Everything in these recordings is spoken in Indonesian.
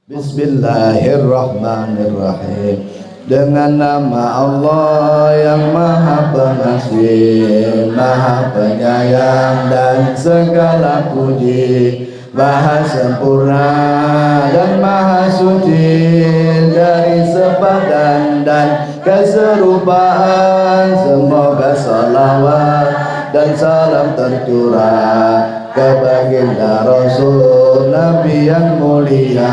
Bismillahirrahmanirrahim. Dengan nama Allah yang Maha Pengasih, Maha Penyayang, dan segala puji Maha sempurna dan Maha suci dari sepadan dan keserupaan. Semoga salawat dan salam tercurah ke baginda Rasul Nabi yang mulia,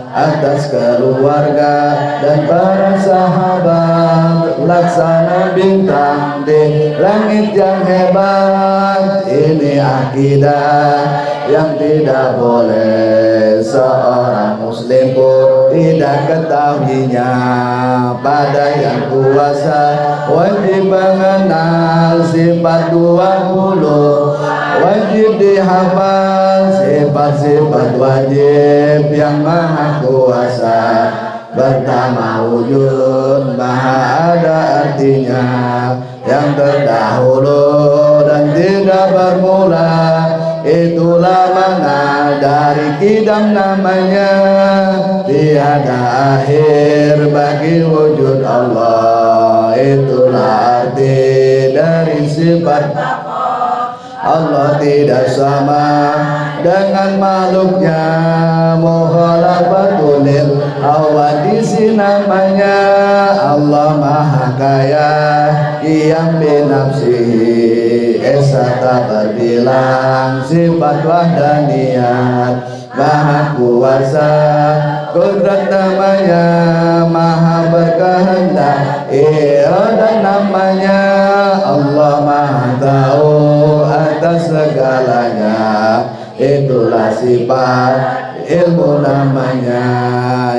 atas keluarga dan para sahabat, laksana bintang di langit yang hebat. Ini akidah yang tidak boleh seorang muslim pun tidak ketahuinya. Pada yang kuasa wajib mengenal sifat 20, wajib dihafal sifat-sifat wajib yang Maha Kuasa. Pertama wujud, maha ada artinya, yang terdahulu dan tidak bermula. Itulah makna dari kidam namanya. Tiada akhir bagi wujud Allah. Itulah arti dari sifat Allah, tidak sama dengan makhluknya. Mukhalafatul awadisi namanya. Allah Maha Kaya yang binafsihi, esa tak berbilang, sifat wahdaniyat. Maha Kuasa, kudrat namanya. Maha berkehendak, iradah namanya. Allah Maha tahu atas segalanya. Itulah sifat ilmu namanya.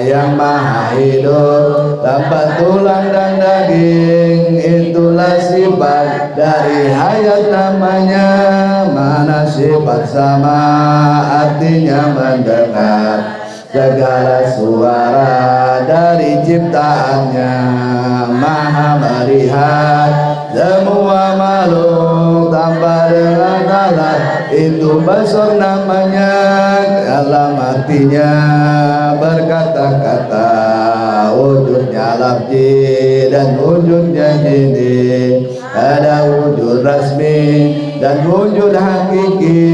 Yang Maha hidup tanpa tulang dan daging. Itulah sifat dari hayat namanya. Mana sifat sama artinya mendengar segala suara dari ciptaannya. Maha melihat semua makhluk tanpa dengan alat. Itu basar namanya. Dalam artinya berkata-kata. Wujudnya lafzi dan wujudnya jini. Ada wujud rasmi dan wujud hakiki.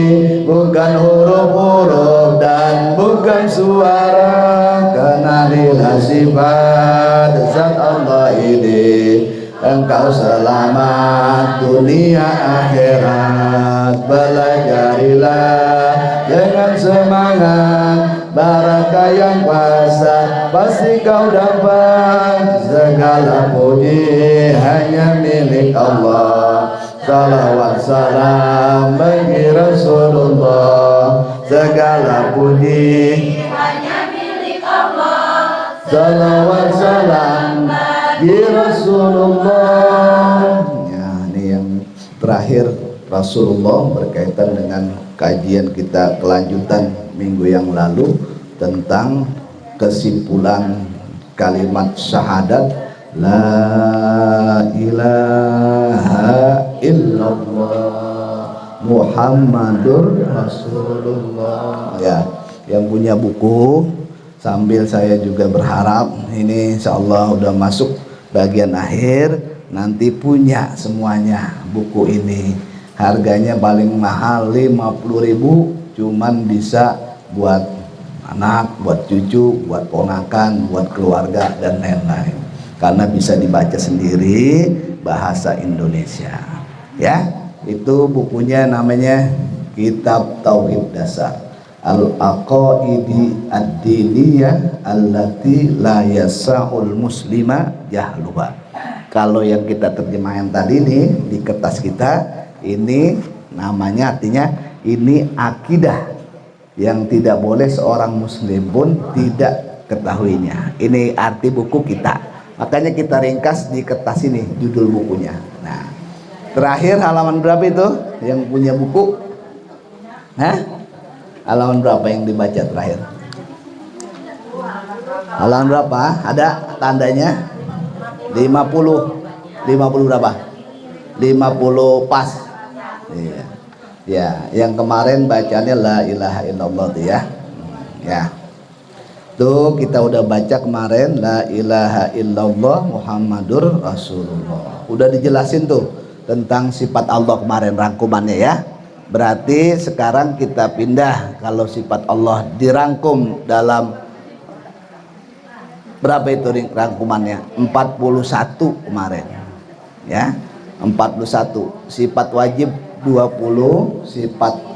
Bukan huruf-huruf dan bukan suara. Kenalilah sifat zat Allah ini, engkau selamat dunia akhirat. Belajarilah dengan semangat, barakah yang kuasa pasti kau dapat. Segala puji hanya milik Allah. Salawat salam bagi Rasulullah. Segala puji hanya milik Allah. Salawat salam bagi Rasulullah. Ya, ini yang terakhir Rasulullah berkaitan dengan kajian kita kelanjutan minggu yang lalu tentang kesimpulan kalimat syahadat la ilaha illallah Muhammadur Rasulullah. Ya, yang punya buku, sambil saya juga berharap ini insyaallah udah masuk bagian akhir, nanti punya semuanya buku ini. Harganya paling mahal 50.000, cuman bisa buat anak, buat cucu, buat ponakan, buat keluarga dan lain-lain. Karena bisa dibaca sendiri bahasa Indonesia. Ya, itu bukunya namanya Kitab Tauhid Dasar. Al-Aqaidi Ad-Diniyah Allati la yasa'ul muslima jahluha. Kalau yang kita terjemahan tadi nih di kertas kita, ini namanya artinya ini akidah yang tidak boleh seorang muslim pun tidak ketahuinya. Ini arti buku kita. Makanya kita ringkas di kertas ini judul bukunya. Nah, terakhir halaman berapa itu yang punya buku? Hah? Halaman berapa yang dibaca terakhir? Halaman berapa? Ada tandanya? 50. 50 berapa? 50 pas. Iya. Ya, yang kemarin bacanya la ilaha illallah tuh ya. Ya. Tuh kita udah baca kemarin la ilaha illallah Muhammadur Rasulullah. Udah dijelasin tuh tentang sifat Allah kemarin rangkumannya ya. Berarti sekarang kita pindah, kalau sifat Allah dirangkum dalam berapa itu rangkumannya? 41 kemarin. Ya. 41. Sifat wajib 20, sifat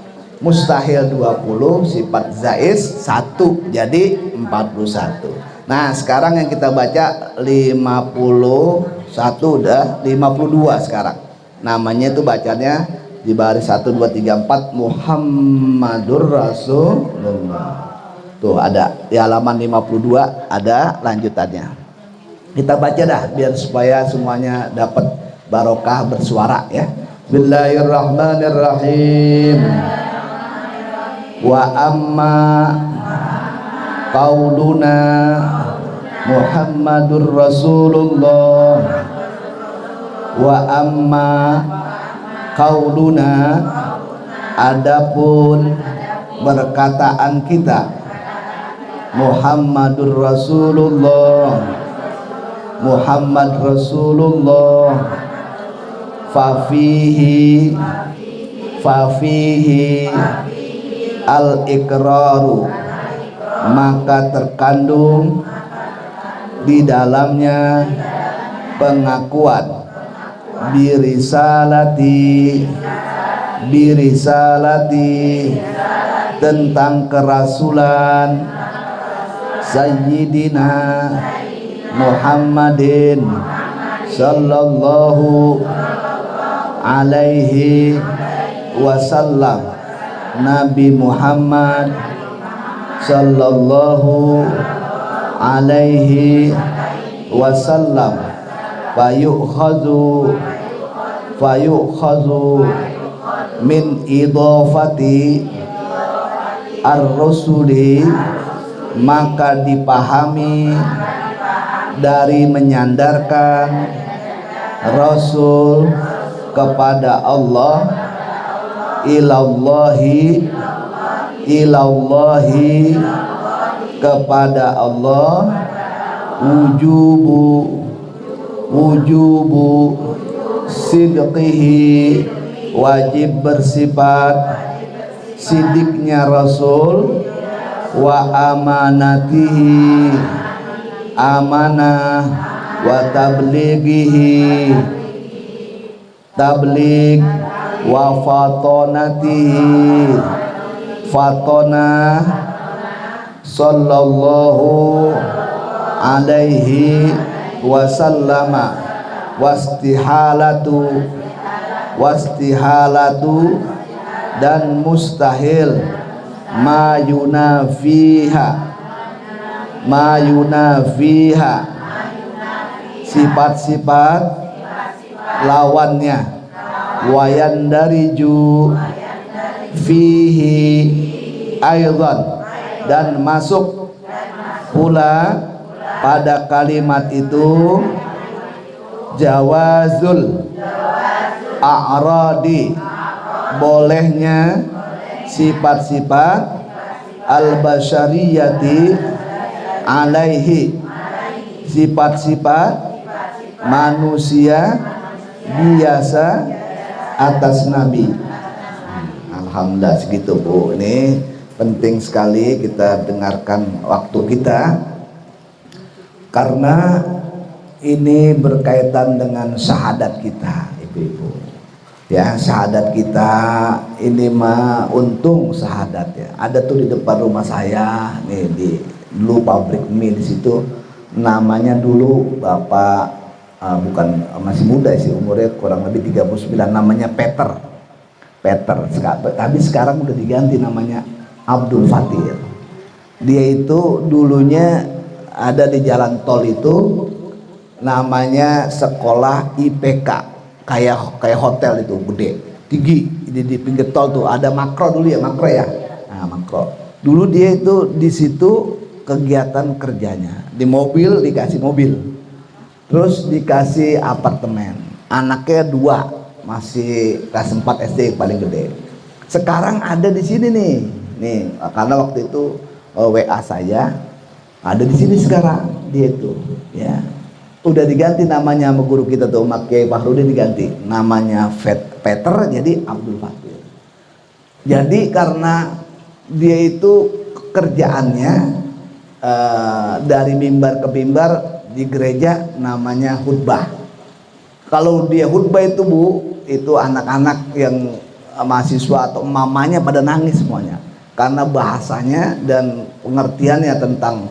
mustahil 20, sifat zaiz 1, jadi 41. Nah sekarang yang kita baca 51 udah 52 sekarang. Namanya itu bacanya di baris 1, 2, 3, 4 Muhammadur Rasulullah. Tuh ada di halaman 52 ada lanjutannya. Kita baca dah biar supaya semuanya dapat barokah bersuara ya. Bismillahirrahmanirrahim. Wa amma qauluna Muhammadur Rasulullah. Wa amma qauluna, adapun perkataan kita Muhammadur Rasulullah, Muhammad Rasulullah, fafihi al-iqraru, maka terkandung di dalamnya pengakuan birisalati tentang kerasulan Sayyidina Muhammadin sallallahu alaihi wasallam, Nabi Muhammad sallallahu alaihi wasallam. Fayukhadhu min idhafati ar-rusuli, maka dipahami dari menyandarkan Rasul kepada Allah, ilallahi kepada Allah, wujubu sidqihi, wajib bersifat sidiknya Rasul, wa amanatihi, amanah, wa tablighihi, tabligh, wa fatonatihi, fatonah, sallallahu alaihi wasallama, wastihalatu dan mustahil, mayunafiha sifat-sifat lawannya, wayandariju fihi aidan, dan masuk pula pada kalimat itu jawazul a'radi, bolehnya sifat-sifat al-basyariyati alaihi, sifat-sifat manusia biasa atas Nabi. Alhamdulillah segitu Bu. Ini penting sekali kita dengarkan waktu kita, karena ini berkaitan dengan syahadat kita, ibu-ibu. Ya, syahadat kita ini mah untung syahadat ya. Ada tuh di depan rumah saya nih, dulu pabrik mie di situ, namanya dulu Bapak bukan masih muda sih, umurnya kurang lebih 39, namanya Peter. Tapi sekarang udah diganti namanya Abdul Fatir. Dia itu dulunya ada di jalan tol itu, namanya sekolah IPK, kayak hotel itu gede tinggi di pinggir tol tuh, ada makro dulu ya, makro ya. Nah, makro dulu dia itu di situ kegiatan kerjanya, di mobil dikasih mobil, terus dikasih apartemen, anaknya 2 masih kelas 4 SD paling gede. Sekarang ada di sini nih karena waktu itu WA saya Ada di sini sekarang dia itu, ya. Udah diganti namanya sama guru kita tuh, Kiai Fahrudin diganti namanya Peter jadi Abdul Fatir. Jadi karena dia itu kerjaannya dari mimbar ke mimbar di gereja namanya khutbah. Kalau dia khutbah itu Bu, itu anak-anak yang mahasiswa atau mamanya pada nangis semuanya karena bahasanya dan pengertiannya tentang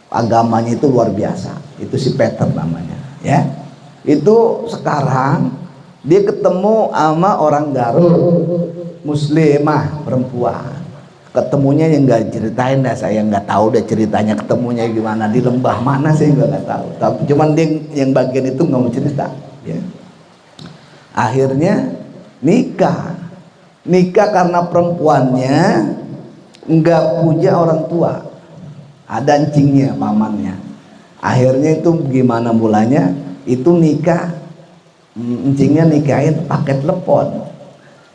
agamanya itu luar biasa. Itu si Peter namanya, ya. Itu sekarang dia ketemu sama orang Garut, muslimah perempuan. Ketemunya yang nggak ceritain dah, saya nggak tahu deh ceritanya ketemunya gimana, di lembah mana saya juga nggak tahu. Tapi cuman dia yang bagian itu nggak mau cerita, ya. Akhirnya nikah karena perempuannya nggak punya orang tua, ada encingnya, pamannya. Akhirnya itu gimana mulanya? Itu nikah, encingnya nikahin pakai telepon.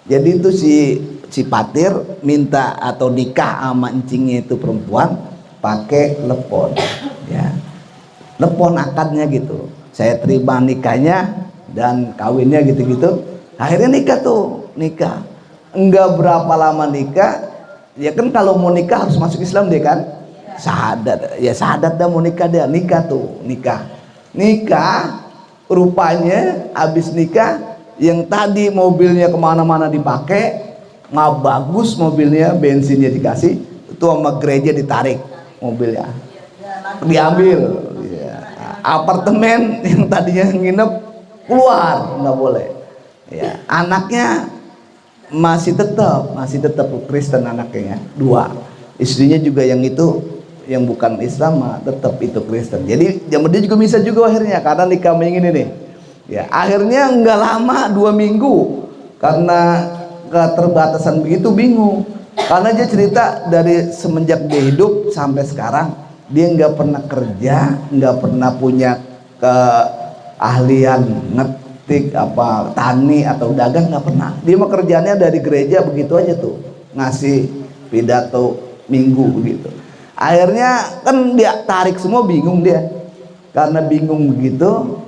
Jadi itu si Patir minta atau nikah sama encingnya itu perempuan pakai telepon, ya. Telepon akadnya gitu. Saya terima nikahnya dan kawinnya gitu-gitu. Akhirnya nikah. Enggak berapa lama nikah, ya kan kalau mau nikah harus masuk Islam deh kan? Syahadat, ya syahadat dah mau nikah dia, nikah. Rupanya habis nikah yang tadi mobilnya kemana-mana dipakai, nggak bagus mobilnya, bensinnya dikasih, itu sama gereja ditarik mobilnya, diambil, ya. Apartemen yang tadinya nginep keluar, nggak boleh, ya. Anaknya masih tetap Kristen anaknya, 2, istrinya juga yang itu yang bukan Islam tetap itu Kristen. Jadi dia juga bisa juga akhirnya karena nikah yang ini nih, ya. Akhirnya nggak lama 2 minggu karena keterbatasan begitu bingung, karena dia cerita dari semenjak dia hidup sampai sekarang dia nggak pernah kerja, nggak pernah punya keahlian ngetik apa tani atau dagang, nggak pernah. Dia mah kerjanya dari gereja begitu aja tuh, ngasih pidato minggu begitu. Akhirnya kan dia tarik semua, bingung dia, karena bingung begitu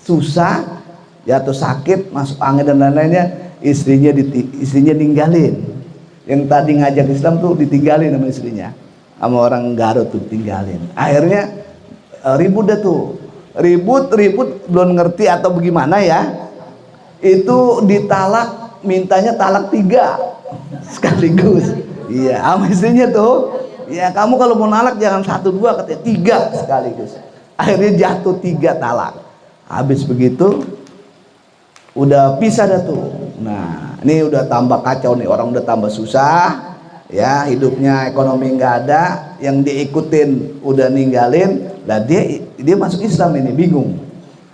susah, jatuh sakit, masuk angin dan lain-lainnya. Istrinya ninggalin. Yang tadi ngajak Islam tuh ditinggalin sama istrinya, sama orang Garut tuh tinggalin. Akhirnya ribut dah tuh, ribut belum ngerti atau bagaimana ya, itu ditalak, mintanya talak 3 sekaligus. Iya, sama istrinya tuh, ya kamu kalau mau nalak jangan 1 2, katanya 3 sekaligus. Akhirnya jatuh 3 talak. Habis begitu udah pisah dah tuh. Nah ini udah tambah kacau nih, orang udah tambah susah, ya, hidupnya ekonomi nggak ada, yang diikutin udah ninggalin, lah dia masuk Islam ini bingung.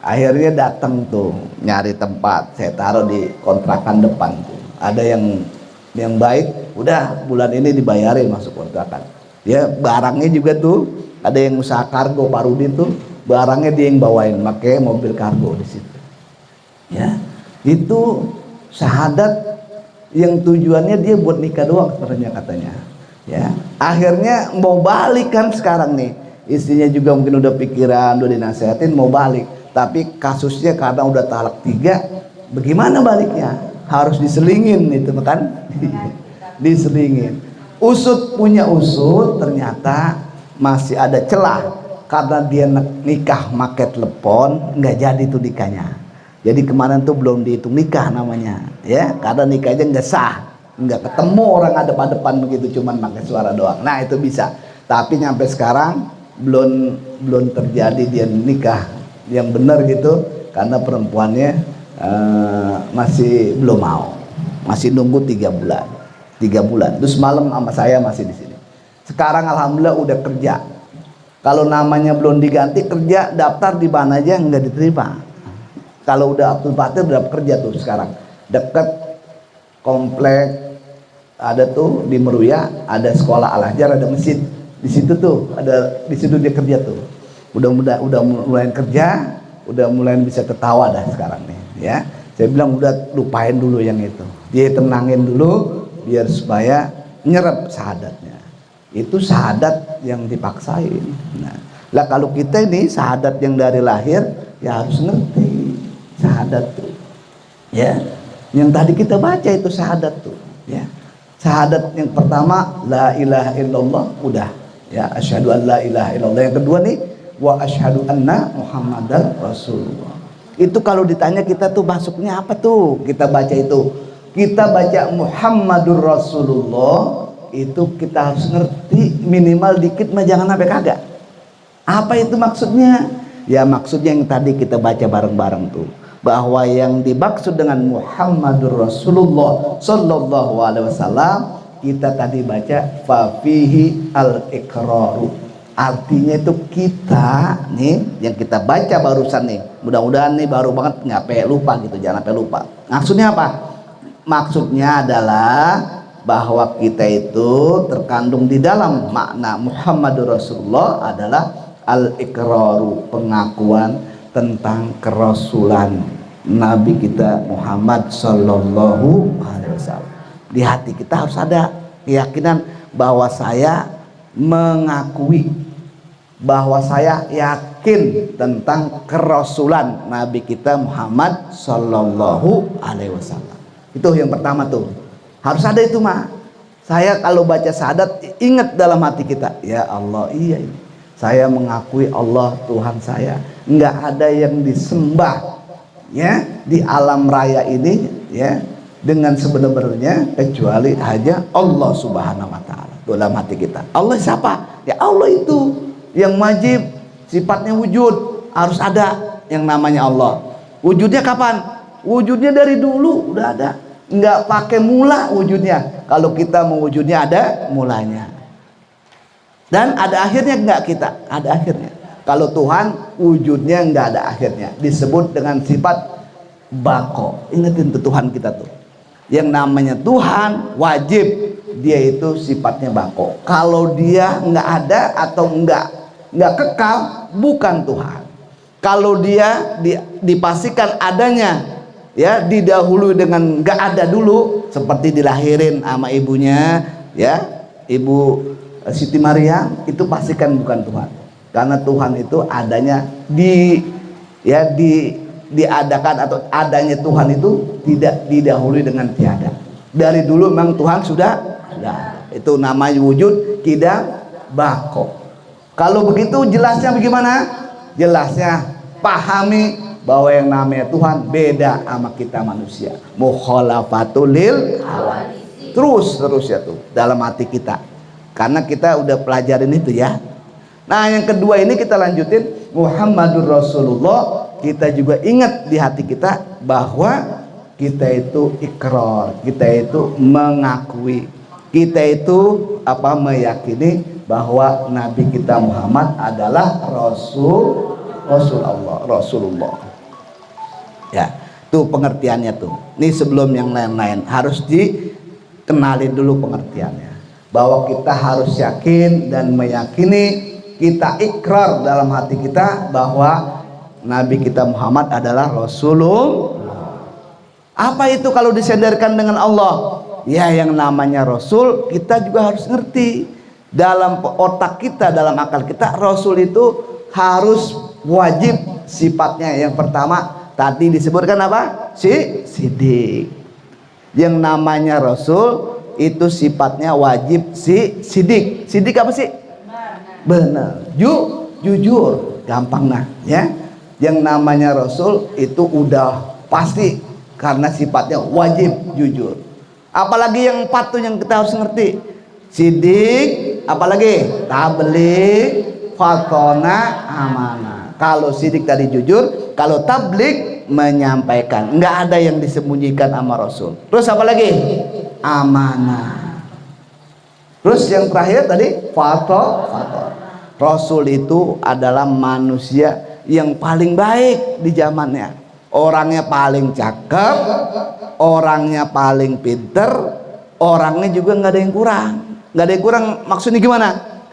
Akhirnya datang tuh nyari tempat, saya taruh di kontrakan depan tuh, ada yang baik, udah bulan ini dibayarin masuk kontrakan. Ya barangnya juga tuh, ada yang usaha kargo, Parudin tuh barangnya dia yang bawain, pakai mobil kargo di situ, ya. Itu syahadat yang tujuannya dia buat nikah doang sebenarnya katanya, ya. Akhirnya mau balik kan sekarang nih, istrinya juga mungkin udah pikiran, udah dinasehatin mau balik, tapi kasusnya karena udah talak 3, bagaimana baliknya? Harus diselingin itu kan. Diselingin. Punya usut, ternyata masih ada celah karena dia nikah make telepon, nggak jadi tuh nikahnya. Jadi kemarin tuh belum dihitung nikah namanya, ya, karena nikahnya nggak sah, nggak ketemu orang hadap-hadapan begitu, cuman pakai suara doang. Nah itu bisa, tapi nyampe sekarang belum terjadi dia nikah yang benar gitu, karena perempuannya masih belum mau, masih nunggu 3 bulan. Terus malam sama saya masih di sini. Sekarang alhamdulillah udah kerja. Kalau namanya belum diganti, kerja daftar di mana aja nggak diterima. Kalau udah Abdul Fatir udah kerja tuh sekarang, dekat komplek, ada tuh di Meruya, ada sekolah Al-Azhar, ada masjid di situ tuh, ada di situ dia kerja tuh. Udah mulai kerja, udah mulai bisa ketawa dah sekarang nih, ya. Saya bilang udah lupain dulu yang itu, dia tenangin dulu biar supaya nyerap syahadatnya. itu syahadat yang dipaksain. Nah, lah kalau kita ini syahadat yang dari lahir, ya harus ngerti syahadat tuh. Ya, yang tadi kita baca itu syahadat tuh. Ya, syahadat yang pertama la ilaha illallah, udah. Ya, asyhadu an la ilaha illallah. Yang kedua nih, wa asyhadu anna muhammadar rasulullah. Itu kalau ditanya kita tuh masuknya apa tuh? Kita baca itu. Kita baca Muhammadur Rasulullah, itu kita harus ngerti minimal dikit mah, jangan sampai kagak. Apa itu maksudnya? Ya maksudnya yang tadi kita baca bareng-bareng tuh, bahwa yang dimaksud dengan Muhammadur Rasulullah sallallahu alaihi wasallam, kita tadi baca fa fihi al-iqraru. Artinya itu kita nih yang kita baca barusan nih, mudah-mudahan nih baru banget nggak sampai lupa gitu, jangan sampai lupa. Maksudnya apa? Maksudnya adalah bahwa kita itu terkandung di dalam makna Muhammadur Rasulullah adalah al-iqraru, pengakuan tentang kerasulan Nabi kita Muhammad sallallahu alaihi wasallam. Di hati kita harus ada keyakinan bahwa saya mengakui, bahwa saya yakin tentang kerasulan Nabi kita Muhammad sallallahu alaihi wasallam. Itu yang pertama tuh. Harus ada itu mah. Saya kalau baca syahadat ingat dalam hati kita, ya Allah, iya ini. Saya mengakui Allah Tuhan saya. Enggak ada yang disembah ya di alam raya ini ya dengan sebenarnya kecuali hanya Allah Subhanahu wa taala. Dalam hati kita. Allah siapa? Ya Allah itu yang wajib, sifatnya wujud, harus ada yang namanya Allah. Wujudnya kapan? Wujudnya dari dulu udah ada. Enggak pakai mula wujudnya. Kalau kita mau wujudnya ada mulanya. Dan ada akhirnya enggak kita? Ada akhirnya. Kalau Tuhan wujudnya enggak ada akhirnya. Disebut dengan sifat bako. Ingetin tuh Tuhan kita tuh. Yang namanya Tuhan wajib, dia itu sifatnya bako. Kalau dia enggak ada atau enggak kekal, bukan Tuhan. Kalau dia dipastikan adanya, ya didahului dengan nggak ada dulu, seperti dilahirin sama ibunya, ya Ibu Siti Maryam, itu pastikan bukan Tuhan. Karena Tuhan itu adanya diadakan, atau adanya Tuhan itu tidak didahului dengan tiada. Dari dulu memang Tuhan sudah ada. Itu namanya wujud tidak bako. Kalau begitu jelasnya bagaimana? Jelasnya pahami bahwa yang namanya Tuhan beda sama kita manusia. Mukhalafatul lil hawadits. Terus ya tuh dalam hati kita. Karena kita udah pelajarin itu ya. Nah, yang kedua ini kita lanjutin Muhammadur Rasulullah. Kita juga ingat di hati kita bahwa kita itu ikrar, kita itu mengakui, kita itu meyakini bahwa Nabi kita Muhammad adalah Rasulullah. Ya, tuh pengertiannya tuh. Ini sebelum yang lain-lain harus dikenalin dulu pengertiannya. Bahwa kita harus yakin dan meyakini, kita ikrar dalam hati kita bahwa Nabi kita Muhammad adalah Rasulullah. Apa itu kalau disandarkan dengan Allah? Ya, yang namanya Rasul kita juga harus ngerti. Dalam otak kita, dalam akal kita, Rasul itu harus wajib sifatnya. Yang pertama tadi disebutkan apa? Sidik. Yang namanya Rasul itu sifatnya wajib sidik. Sidik apa sih? Benar. Jujur. Gampang nah ya. Yang namanya Rasul itu udah pasti karena sifatnya wajib jujur. Apalagi yang empat tuh yang kita harus ngerti. Sidik, apalagi tabligh, fatona, amanah. Kalau sidik tadi jujur, kalau tabligh menyampaikan. Enggak ada yang disembunyikan sama Rasul. Terus apalagi? Amanah. Terus yang terakhir tadi fato. Rasul itu adalah manusia yang paling baik di zamannya. Orangnya paling cakep, orangnya paling pinter, orangnya juga nggak ada yang kurang. Nggak ada yang kurang maksudnya gimana?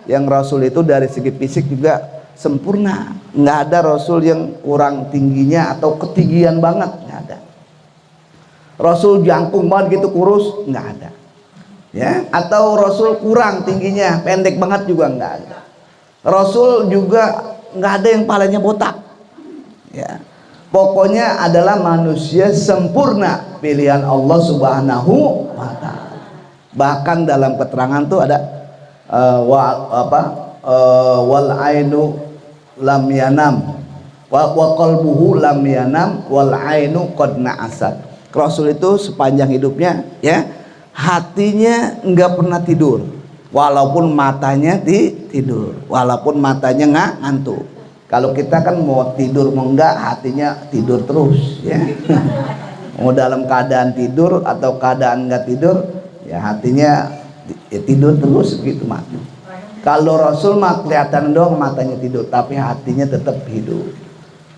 Yang Rasul itu dari segi fisik juga sempurna. Nggak ada Rasul yang kurang tingginya atau ketinggian banget, nggak ada. Rasul jangkung banget gitu kurus, nggak ada. ya, atau Rasul kurang tingginya, pendek banget juga enggak ada. Rasul juga enggak ada yang palanya botak, ya. Pokoknya adalah manusia sempurna pilihan Allah Subhanahu wa Ta'ala. Bahkan dalam keterangan tuh ada wal ainu lam yanam wa qalbuhu lam yanam wal ainu qad na'asat. Rasul itu sepanjang hidupnya, ya, hatinya enggak pernah tidur, walaupun matanya tidur, walaupun matanya ngantuk. Kalau kita kan mau tidur mau enggak, hatinya tidur terus, ya. Mau dalam keadaan tidur atau keadaan enggak tidur, ya hatinya ya tidur terus gitu mah. Kalau Rasul mah kelihatan doang matanya tidur, tapi hatinya tetap hidup.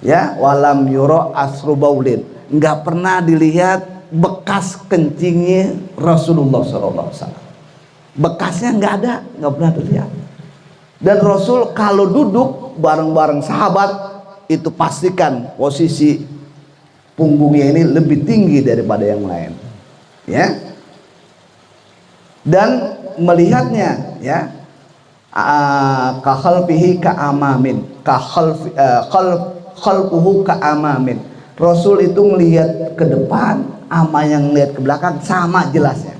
Ya, walam yuro asru baulin, enggak pernah dilihat bekas kencingnya Rasulullah SAW. Bekasnya enggak ada, enggak pernah dilihat. Dan Rasul kalau duduk bareng-bareng sahabat itu pastikan posisi punggungnya ini lebih tinggi daripada yang lain, ya. Dan melihatnya, ya, khalfihi ka'amamin, khalfuhu ka'amamin. Rasul itu melihat ke depan sama yang lihat ke belakang sama jelasnya.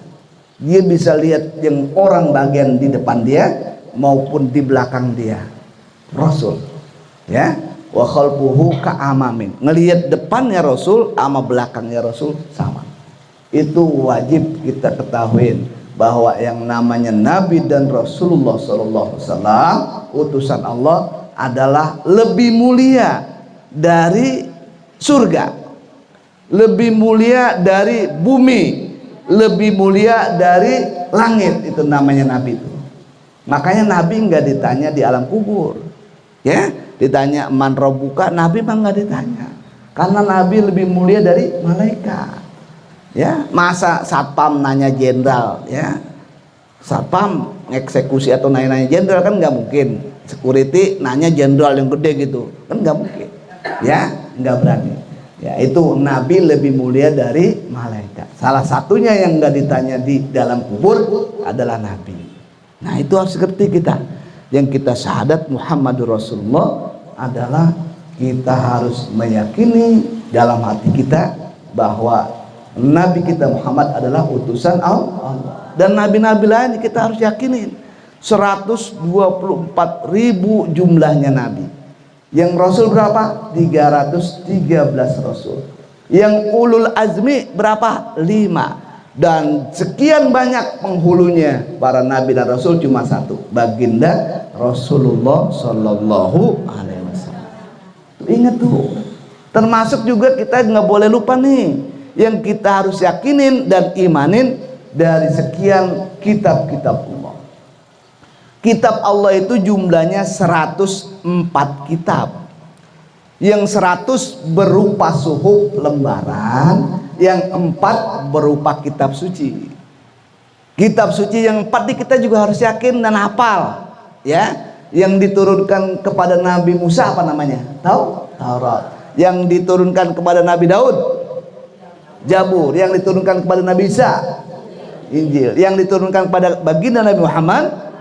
Dia bisa lihat yang orang bagian di depan dia maupun di belakang dia. Rasul, ya, wa khalfuhu ka'amamin, ngelihat depannya Rasul sama belakangnya Rasul sama. Itu wajib kita ketahuin bahwa yang namanya Nabi dan Rasulullah SAW, utusan Allah, adalah lebih mulia dari surga, lebih mulia dari bumi, lebih mulia dari langit. Itu namanya Nabi itu. Makanya Nabi nggak ditanya di alam kubur, ya. Ditanya man rabbuka, Nabi mah nggak ditanya, karena Nabi lebih mulia dari malaikat, ya. Masa satpam nanya jenderal, ya, satpam eksekusi atau nanya jenderal kan nggak mungkin. Security nanya jenderal yang gede gitu kan nggak mungkin, ya, nggak berani, ya. Itu Nabi lebih mulia dari malaikat. Salah satunya yang nggak ditanya di dalam kubur adalah Nabi. Nah, itu harus ngerti kita. Yang kita syahadat Muhammadur Rasulullah adalah kita harus meyakini dalam hati kita bahwa Nabi kita Muhammad adalah utusan Allah. Dan nabi-nabi lain kita harus yakinin. 124.000 jumlahnya nabi. Yang Rasul berapa? 313 Rasul. Yang ulul azmi berapa? 5. Dan sekian banyak penghulunya para nabi dan rasul cuma satu, baginda Rasulullah Sallallahu Alaihi Wasallam. Ingat tuh. Termasuk juga kita nggak boleh lupa nih, yang kita harus yakinin dan imanin dari sekian kitab-kitab Allah. Kitab Allah itu jumlahnya 104 kitab. Yang 100 berupa suhuf lembaran, yang 4 berupa kitab suci. Kitab suci yang 4 kita juga harus yakin dan hafal, ya. Yang diturunkan kepada Nabi Musa apa namanya? Taurat. Yang diturunkan kepada Nabi Daud, Zabur. Yang diturunkan kepada Nabi Isa, Injil. Yang diturunkan kepada baginda Nabi Muhammad,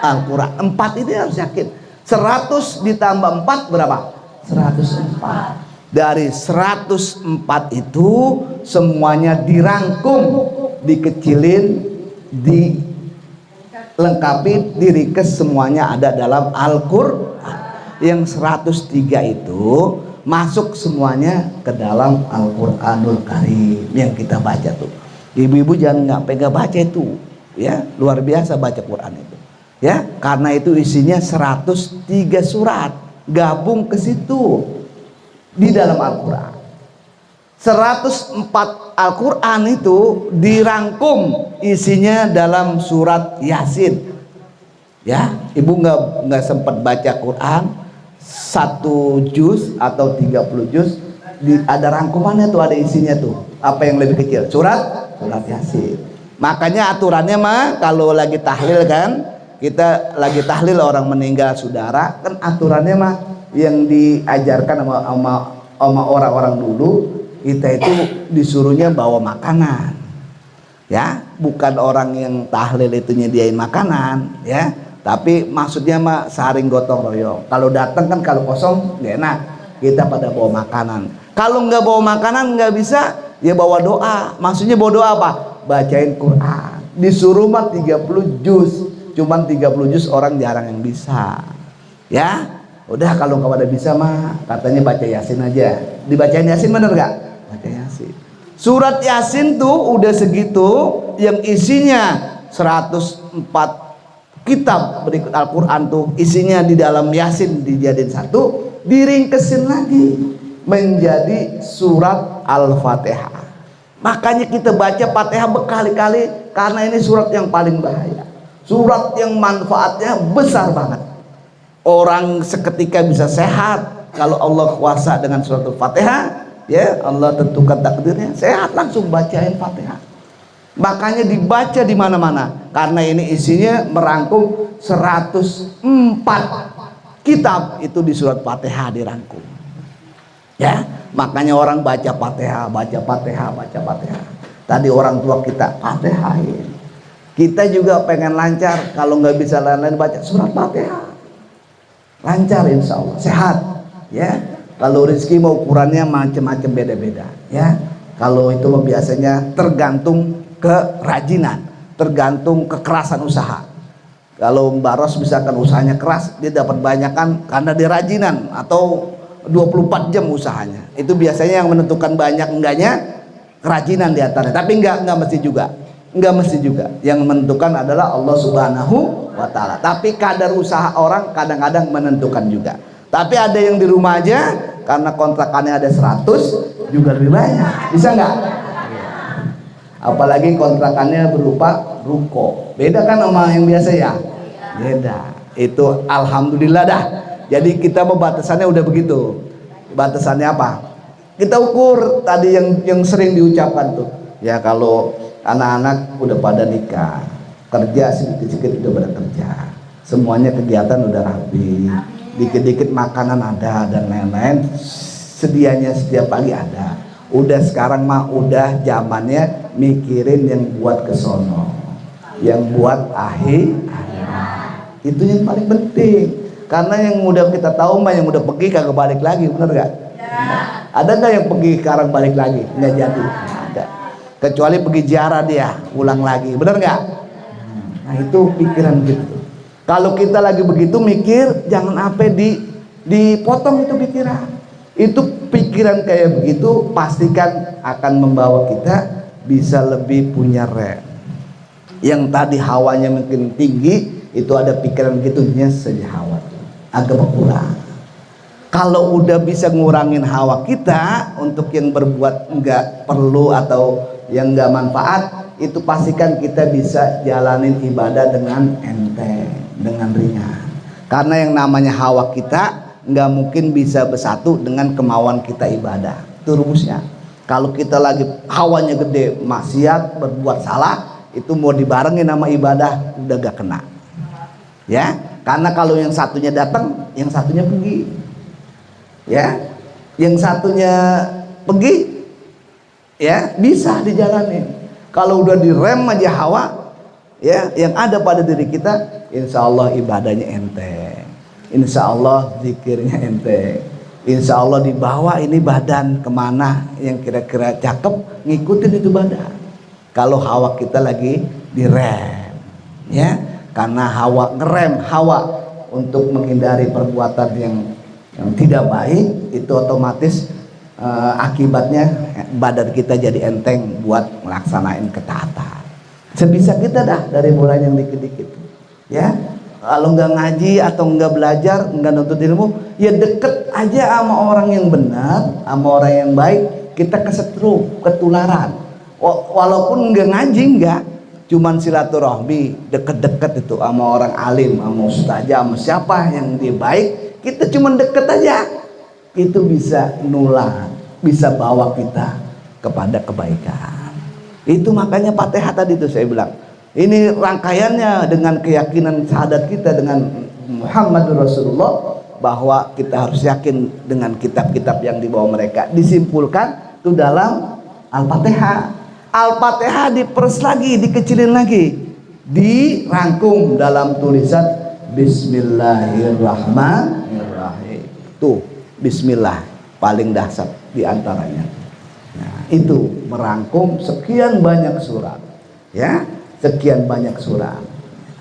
Al-Quran. 4 ini harus yakin. 100 ditambah 4 berapa? 104. Dari 104 itu semuanya dirangkum, dikecilin, dilengkapi, diringkes, semuanya ada dalam Al-Quran. Yang 103 itu masuk semuanya ke dalam Al-Quranul Karim yang kita baca tuh. Ibu-ibu jangan nggak pegang baca itu, ya. Luar biasa baca Quran itu, ya. Karena itu isinya 103 surat. Gabung ke situ di dalam Al-Quran. 104 Al-Quran itu dirangkum isinya dalam surat Yasin, ya. Ibu nggak sempat baca Quran 1 juz atau 30 juz, ada rangkumannya tuh, ada isinya tuh. Apa yang lebih kecil? Surat Yasin. Makanya aturannya mah kalau lagi tahlil kan, kita lagi tahlil orang meninggal saudara, kan aturannya mah yang diajarkan sama orang-orang dulu, kita itu disuruhnya bawa makanan, ya. bukan orang yang tahlil itu nyediain makanan ya, tapi maksudnya mah saring gotong royong. Kalau datang kan, kalau kosong nggak enak, kita pada bawa makanan. Kalau nggak bawa makanan nggak bisa, ya bawa doa. Maksudnya bawa doa apa? Bacain Quran. Disuruh mah 30 juz, cuman 30 juz orang jarang yang bisa ya. Udah kalau nggak pada bisa mah katanya baca Yasin aja. Dibacain Yasin bener nggak? Baca Yasin. Surat Yasin tuh udah segitu, yang isinya 104 kitab berikut Al-Quran tuh isinya di dalam Yasin dijadiin satu, diringkesin lagi menjadi surat Al-Fatihah. Makanya kita baca Fatihah berkali-kali karena ini surat yang paling bahaya, surat yang manfaatnya besar banget. Orang seketika bisa sehat kalau Allah kuasa dengan surat Al-Fatihah ya. Allah tentukan takdirnya sehat, langsung bacain Fatihah. Makanya dibaca di mana-mana karena ini isinya merangkum 104 kitab itu di surat Fatihah dirangkum ya. Makanya orang baca Fatihah, baca Fatihah, baca Fatihah. Tadi orang tua kita Fatihahin. Kita juga pengen lancar, kalau nggak bisa lain-lain baca surat Fatihah, lancar insya Allah, sehat ya. Kalau rezeki mau ukurannya macam-macam, beda-beda ya. Kalau itu biasanya tergantung kerajinan, tergantung kekerasan usaha. Kalau Mbak Ros misalkan usahanya keras, dia dapat banyak kan karena dia rajinan atau 24 jam usahanya. Itu biasanya yang menentukan banyak enggaknya kerajinan di antaranya. Tapi enggak mesti juga. Enggak mesti juga. Yang menentukan adalah Allah Subhanahu wa taala. Tapi kadar usaha orang kadang-kadang menentukan juga. Tapi ada yang di rumah aja karena kontrakannya ada 100 juga lebih banyak. Bisa enggak? Apalagi kontrakannya berupa ruko. Beda kan sama yang biasa ya? Beda. Itu alhamdulillah dah. Jadi kita batasannya udah begitu. Batasannya apa? Kita ukur tadi yang sering diucapkan tuh. Ya kalau anak-anak udah pada nikah, kerja sedikit-sedikit udah pada kerja, semuanya kegiatan udah rapi, dikit-dikit makanan ada dan lain-lain, sedianya setiap pagi ada. Udah sekarang mah udah zamannya mikirin yang buat kesono, yang buat akhir. Itu yang paling penting. Karena yang udah kita tahu mah yang udah pergi kagak balik lagi, bener gak? Ya. Ada nggak yang pergi sekarang balik lagi? Nggak jadi. Ada. Kecuali pergi ziarah dia, ulang lagi, bener nggak? Nah itu pikiran gitu. Kalau kita lagi begitu mikir, jangan apa dipotong itu pikiran. Itu pikiran kayak begitu pastikan akan membawa kita bisa lebih punya rem. Yang tadi hawanya mungkin tinggi, itu ada pikiran gitunya saja hawa agak berkurang. Kalau udah bisa ngurangin hawa kita untuk yang berbuat nggak perlu atau yang nggak manfaat, itu pastikan kita bisa jalanin ibadah dengan enteng, dengan ringan. Karena yang namanya hawa kita nggak mungkin bisa bersatu dengan kemauan kita ibadah. Itu rumusnya. Kalau kita lagi hawanya gede, maksiat, berbuat salah, itu mau dibarengin sama ibadah udah gak kena. Ya, karena kalau yang satunya datang, yang satunya pergi. Ya, yang satunya pergi, ya bisa dijalanin. Kalau udah direm aja hawa, ya, yang ada pada diri kita, insya Allah ibadahnya enteng, insya Allah zikirnya enteng, insya Allah dibawa ini badan kemana yang kira-kira cakep, ngikutin itu badan. Kalau hawa kita lagi direm, ya. Karena hawa ngerem hawa untuk menghindari perbuatan yang tidak baik, itu otomatis akibatnya badan kita jadi enteng buat melaksanain ketaatan. Sebisa kita dah dari mulai yang dikit-dikit ya. Kalau nggak ngaji atau nggak belajar, nggak nuntut ilmu, ya deket aja sama orang yang benar, sama orang yang baik, kita kesetrum, ketularan. Walaupun nggak ngaji, nggak, cuman silaturahmi deket-deket itu sama orang alim, sama ustazah, sama siapa yang dia baik, kita cuman deket aja, itu bisa nular, bisa bawa kita kepada kebaikan. Itu makanya Fatihah tadi itu saya bilang, ini rangkaiannya dengan keyakinan syahadat kita dengan Muhammadur Rasulullah, bahwa kita harus yakin dengan kitab-kitab yang dibawa mereka, disimpulkan itu dalam Al-Fatihah. Al-Fatihah diperes lagi, dikecilin lagi, dirangkum dalam tulisan Bismillahirrahmanirrahim. Tuh, Bismillah paling dasar diantaranya. Nah, itu merangkum sekian banyak surat, ya, sekian banyak surat,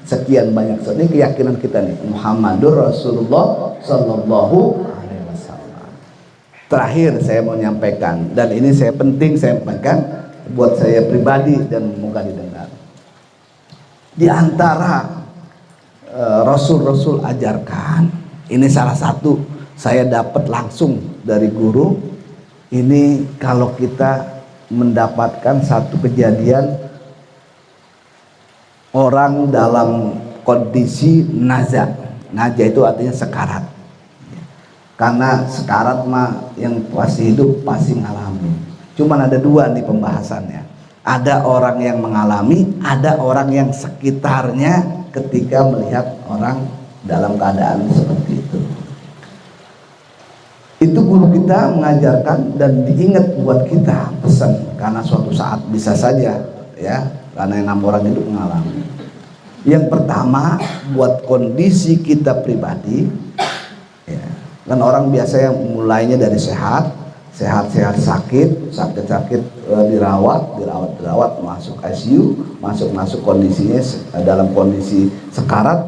sekian banyak surat. Ini keyakinan kita nih, Muhammadur Rasulullah Sallallahu Alaihi Wasallam. Terakhir saya mau nyampaikan, dan ini penting saya sampaikan buat saya pribadi dan semoga didengar. Di antara Rasul-Rasul ajarkan, ini salah satu saya dapat langsung dari guru. Ini kalau kita mendapatkan satu kejadian orang dalam kondisi naza. Naza itu artinya sekarat. Karena sekarat mah yang pasti hidup pasti ngalami. Cuman ada dua nih pembahasannya. Ada orang yang mengalami, ada orang yang sekitarnya ketika melihat orang dalam keadaan seperti itu. Itu guru kita mengajarkan dan diingat buat kita pesan, karena suatu saat bisa saja ya, karena yang 6 orang itu mengalami. Yang pertama, buat kondisi kita pribadi ya, kan orang biasa yang mulainya dari sehat sakit dirawat masuk ICU, masuk kondisinya dalam kondisi sekarat.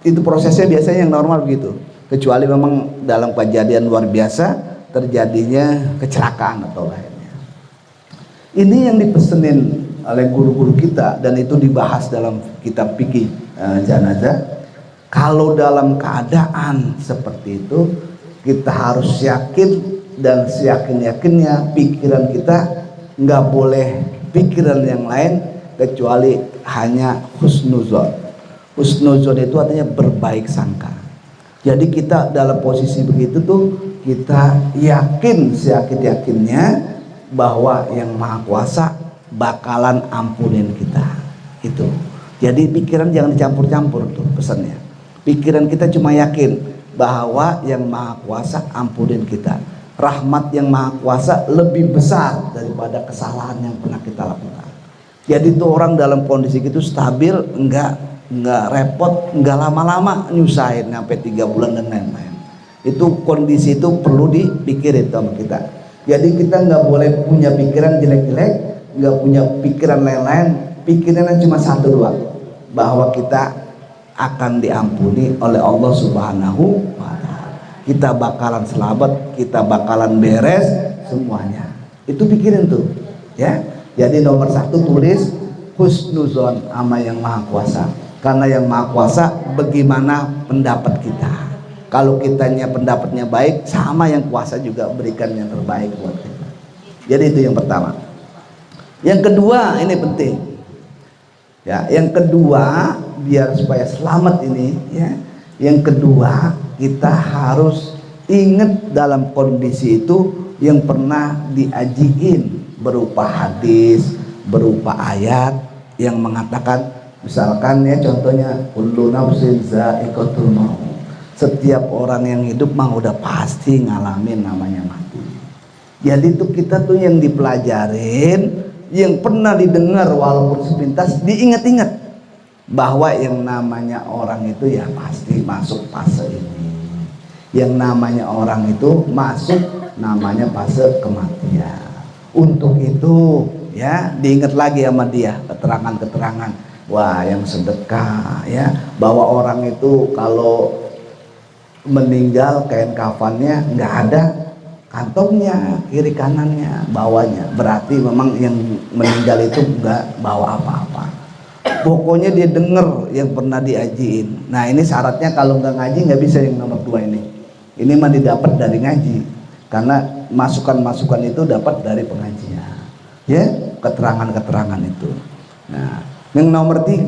Itu prosesnya biasanya yang normal begitu, kecuali memang dalam kejadian luar biasa terjadinya kecelakaan atau lainnya. Ini yang dipesenin oleh guru-guru kita, dan itu dibahas dalam kitab fikih janazah. Kalau dalam keadaan seperti itu, kita harus yakin, dan seyakin-yakinnya pikiran kita nggak boleh pikiran yang lain kecuali hanya husnuzon. Husnuzon itu artinya berbaik sangka. Jadi kita dalam posisi begitu tuh, kita yakin seyakin-yakinnya bahwa yang Maha Kuasa bakalan ampunin kita. Itu. Jadi pikiran jangan dicampur-campur tuh pesannya. Pikiran kita cuma yakin bahwa yang Maha Kuasa ampunin kita. Rahmat yang Maha Kuasa lebih besar daripada kesalahan yang pernah kita lakukan. Jadi itu orang dalam kondisi itu stabil, enggak repot, enggak lama-lama nyusahin sampai 3 bulan dan lain-lain. Itu kondisi itu perlu dipikirin sama kita. Jadi kita nggak boleh punya pikiran jelek-jelek, nggak punya pikiran lain-lain. Pikirannya cuma satu doang, bahwa kita akan diampuni oleh Allah Subhanahu wa Ta'ala. Kita bakalan selamat, kita bakalan beres semuanya. Itu pikirin tuh, ya. Jadi nomor 1 tulis husnuzon sama yang Maha Kuasa. Karena yang Maha Kuasa bagaimana pendapat kita. Kalau kitanya pendapatnya baik, sama yang kuasa juga berikan yang terbaik buat kita. Jadi itu yang pertama. Yang kedua, ini penting. Ya, yang kedua, biar supaya selamat ini, ya. Yang kedua, kita harus ingat dalam kondisi itu yang pernah diajiin berupa hadis, berupa ayat yang mengatakan, misalkan ya contohnya, kullu nafsin za'iqatul maut. Setiap orang yang hidup mah udah pasti ngalamin namanya mati. Jadi tuh kita tuh yang dipelajarin, yang pernah didengar walaupun sepintas, diingat-ingat bahwa yang namanya orang itu ya pasti masuk fase ini. Yang namanya orang itu masuk namanya fase kematian. Untuk itu ya diingat lagi sama dia keterangan-keterangan. Wah, yang sedekah ya, bahwa orang itu kalau meninggal kain kafannya nggak ada kantongnya, kiri kanannya, bawahnya. Berarti memang yang meninggal itu nggak bawa apa-apa. Pokoknya dia denger yang pernah diajiin. Nah ini syaratnya kalau nggak ngaji nggak bisa yang nomor 2 ini. Ini mah didapat dari ngaji, karena masukan-masukan itu dapat dari pengajian, ya, keterangan-keterangan itu. Nah, yang nomor 3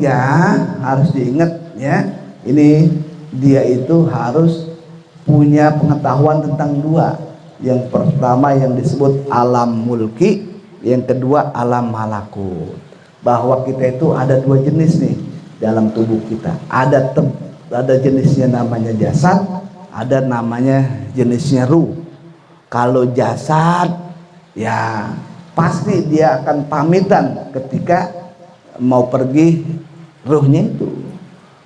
harus diingat ya, ini dia itu harus punya pengetahuan tentang 2. Yang pertama yang disebut alam mulki, yang kedua alam malakut. Bahwa kita itu ada 2 jenis nih dalam tubuh kita. Ada jenisnya namanya jasad, ada namanya jenisnya ruh. Kalau jasad ya pasti dia akan pamitan ketika mau pergi ruhnya itu.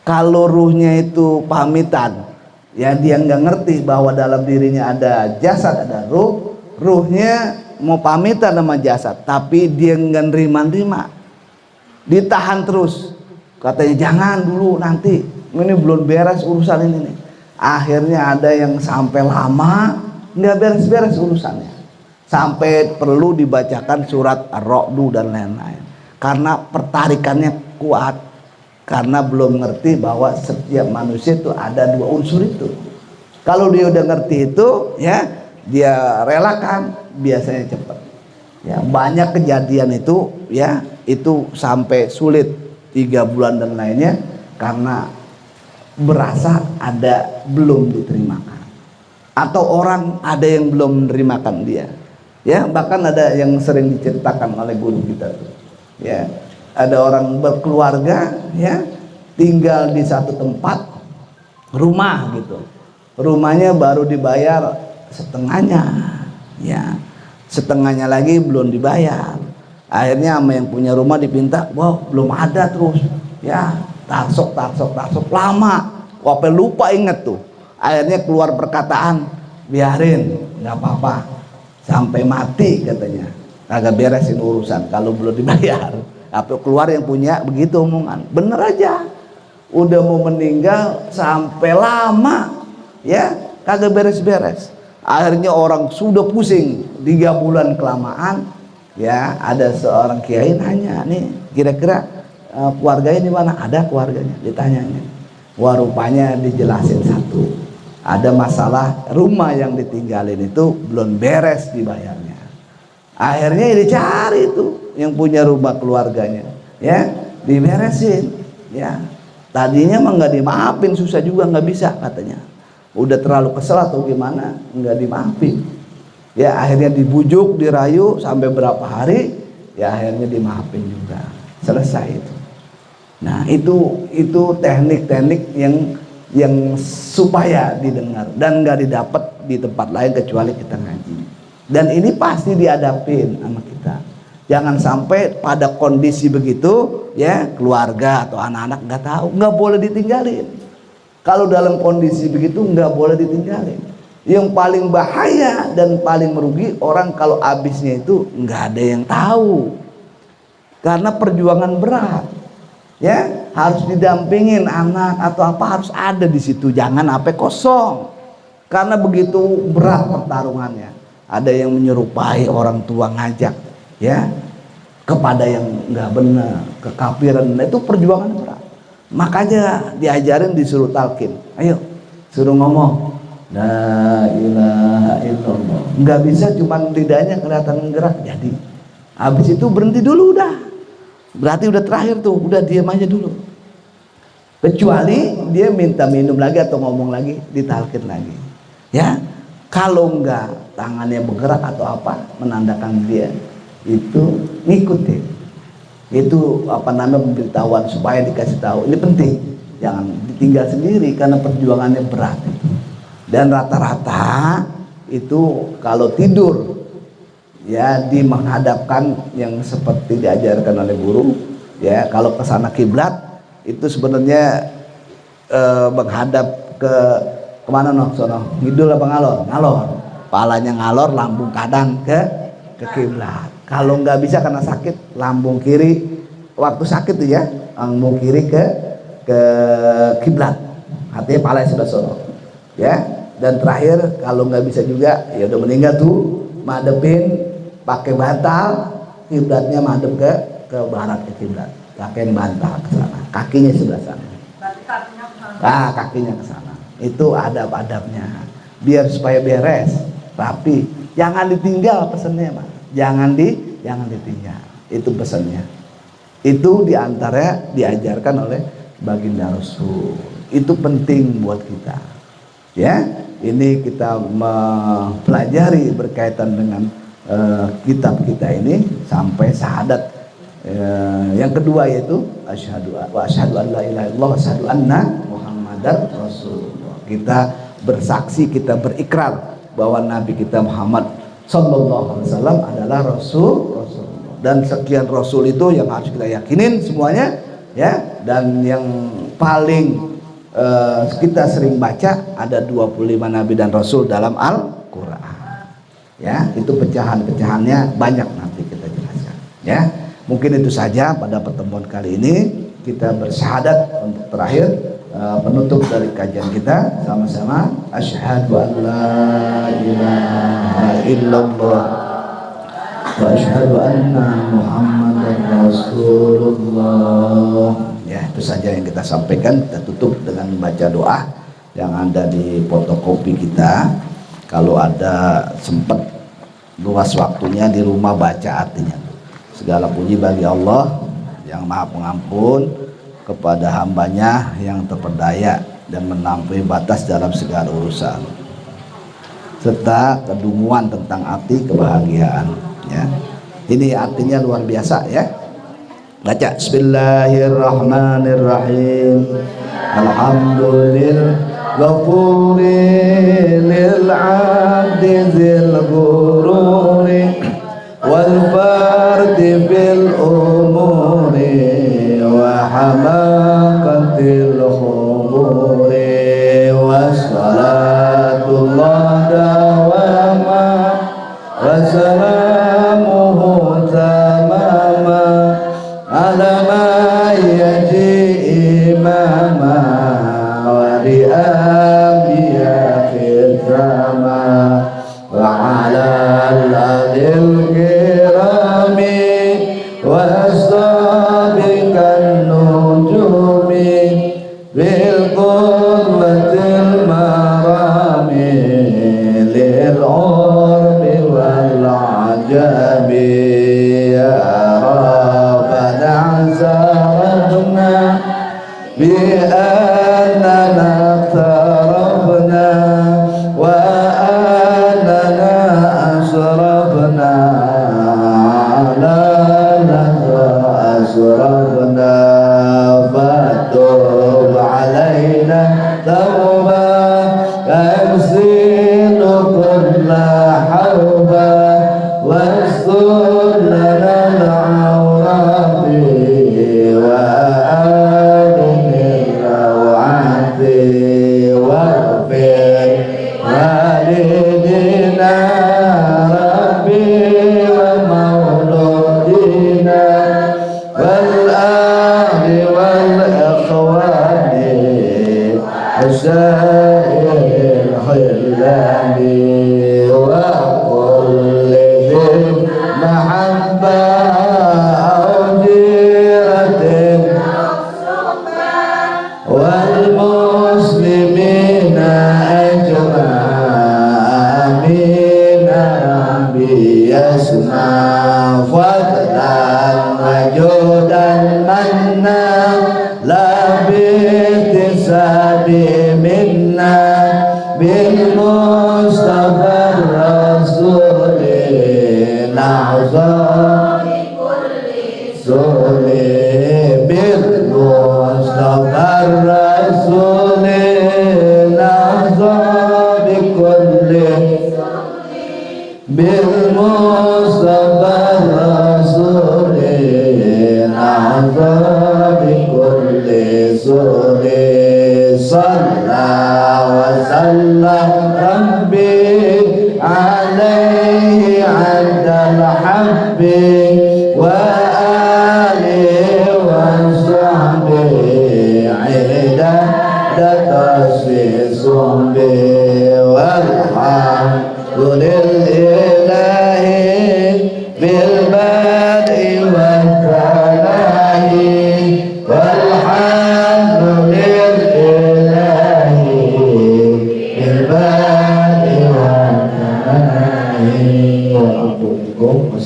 Kalau ruhnya itu pamitan, ya dia nggak ngerti bahwa dalam dirinya ada jasad, ada ruh. Ruhnya mau pamitan sama jasad, tapi dia nggak nerima, ditahan terus. Katanya jangan dulu, nanti ini belum beres urusan ini nih. Akhirnya ada yang sampai lama nggak beres-beres urusannya, sampai perlu dibacakan surat Ar-Ra'du dan lain-lain, karena pertarikannya kuat, karena belum ngerti bahwa setiap manusia itu ada dua unsur itu. Kalau dia udah ngerti itu, ya dia relakan, biasanya cepat. Ya, banyak kejadian itu, ya itu sampai sulit 3 bulan dan lainnya, karena berasa ada belum diterimakan, atau orang ada yang belum menerimakan dia. Ya, bahkan ada yang sering diceritakan oleh guru kita tuh. Ya, ada orang berkeluarga, ya tinggal di satu tempat rumah gitu. Rumahnya baru dibayar setengahnya, ya setengahnya lagi belum dibayar. Akhirnya sama yang punya rumah dipinta, wah belum ada terus, ya tarsok lama, wapel lupa inget tuh. Akhirnya keluar perkataan, biarin nggak apa-apa sampai mati katanya, agak beresin urusan kalau belum dibayar. Apa keluar yang punya begitu omongan, bener aja, udah mau meninggal sampai lama, ya kagak beres-beres. Akhirnya orang sudah pusing 3 bulan kelamaan. Ya ada seorang kiai nanya, nih kira-kira keluarganya di mana? Ada keluarganya, ditanyanya. Wah rupanya dijelasin satu, ada masalah rumah yang ditinggalin itu belum beres dibayarnya. Akhirnya dicari itu yang punya rumah keluarganya, ya diberesin. Ya tadinya mah nggak dimaafin, susah juga nggak bisa katanya. Udah terlalu kesel atau gimana, nggak dimaafin. Ya akhirnya dibujuk, dirayu sampai berapa hari, ya akhirnya dimaafin juga, selesai itu. Nah itu teknik-teknik yang supaya didengar dan nggak didapat di tempat lain kecuali kita ngaji. Dan ini pasti dihadapin sama kita. Jangan sampai pada kondisi begitu, ya keluarga atau anak-anak nggak tahu, nggak boleh ditinggalin. Kalau dalam kondisi begitu nggak boleh ditinggalin. Yang paling bahaya dan paling merugi orang kalau habisnya itu nggak ada yang tahu, karena perjuangan berat. Ya harus didampingin anak atau apa, harus ada di situ, jangan sampai kosong, karena begitu berat pertarungannya. Ada yang menyerupai orang tua ngajak, ya kepada yang nggak benar, kekafiran, itu perjuangan berat. Makanya diajarin, disuruh talqin, ayo suruh ngomong la ilaha illallah. Nggak bisa cuman lidahnya kelihatan gerak jadi. Habis itu berhenti dulu udah. Berarti udah terakhir tuh, udah diam aja dulu. Kecuali dia minta minum lagi atau ngomong lagi, ditalqin lagi. Ya, kalau enggak tangannya bergerak atau apa, menandakan dia itu ngikutin. Itu apa namanya, pemberitahuan supaya dikasih tahu. Ini penting, jangan ditinggal sendiri karena perjuangannya berat. Dan rata-rata itu kalau tidur ya di menghadapkan yang seperti diajarkan oleh guru, ya kalau ke sana kiblat itu sebenarnya menghadap ke kemana noh sono, ngidul apa ngalor? Ngalor, palanya ngalor, lambung kanan ke kiblat. Kalau nggak bisa karena sakit, lambung kiri waktu sakit tuh ya, lambung kiri ke kiblat, artinya palanya sudah sono, ya. Dan terakhir kalau nggak bisa juga, ya udah meninggal tuh, madepin pakai bantal, kiblatnya madep ke barat, ke kiblat, pakai bantal ke sana, kakinya sebelah sana. Ah, kakinya ke sana. Itu adab-adabnya. Biar supaya beres, rapi. Jangan ditinggal pesannya, Mas. Jangan ditinggal. Itu pesannya. Itu diantara diajarkan oleh baginda Rasul. Itu penting buat kita. Ya, ini kita mempelajari berkaitan dengan kitab kita ini sampai syahadat. Yang kedua yaitu asyhadu an la ilaha illallah wa asyhadu anna muhammadar rasulullah. Kita bersaksi, kita berikrar bahwa Nabi kita Muhammad sallallahu alaihi wasallam adalah rasul dan sekian rasul itu yang harus kita yakinin semuanya ya. Dan yang paling kita sering baca ada 25 nabi dan rasul dalam Al-Qur'an. Ya, itu pecahan-pecahannya banyak, nanti kita jelaskan ya. Mungkin itu saja pada pertemuan kali ini. Kita bersyahadat untuk terakhir penutup dari kajian kita sama-sama. Asyhadu an la ilaha illallah wa asyhadu anna Muhammadan Rasulullah. Ya, itu saja yang kita sampaikan. Kita tutup dengan membaca doa yang ada di fotokopi kita. Kalau ada sempat luas waktunya di rumah baca artinya. Segala puji bagi Allah yang Maha Pengampun, kepada hambanya yang terperdaya dan melampaui batas dalam segala urusan, serta kedunguan tentang arti kebahagiaan ya. Ini artinya luar biasa ya. Baca Bismillahirrahmanirrahim. Alhamdulillahil lil adizil ghururi wal fardi bil umuri wa hamaqatil khuburi wassalatullah dawama wassalamuhu tamama ala ma yaji imama wa ri'abiya fitrama wa ala al-adil kirami wa ashabikan nujumi bil qurratil marami lil urbi wal ajabi ya rabbana zarafna bi annana tarafna wa annana asrafna ala asrafna fatub alaina tawba أغسل كل حوبة واستر لنا العورات وآمن الروعات واغفر والدنا ربي ومولودنا والأهل والإخوان وسائر الخلان وكل ذي محبة أو جيرة والمسلمين أجمعين ربي يسمع فضلا وجودا منا لا باكتساب منا بالمصطفى الرسول نعظى رسول بالمصطفى الرسول نعظى بكل بالمصطفى الرسول نعظى بكل سور صلى وسلم ربي عليه عند الحب وآله وصحبه عدد تشخيص به والحمد لله بالبدء والثناء والحمد لله بالبدء والثناء.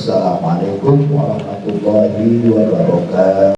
Assalamualaikum warahmatullahi wabarakatuh.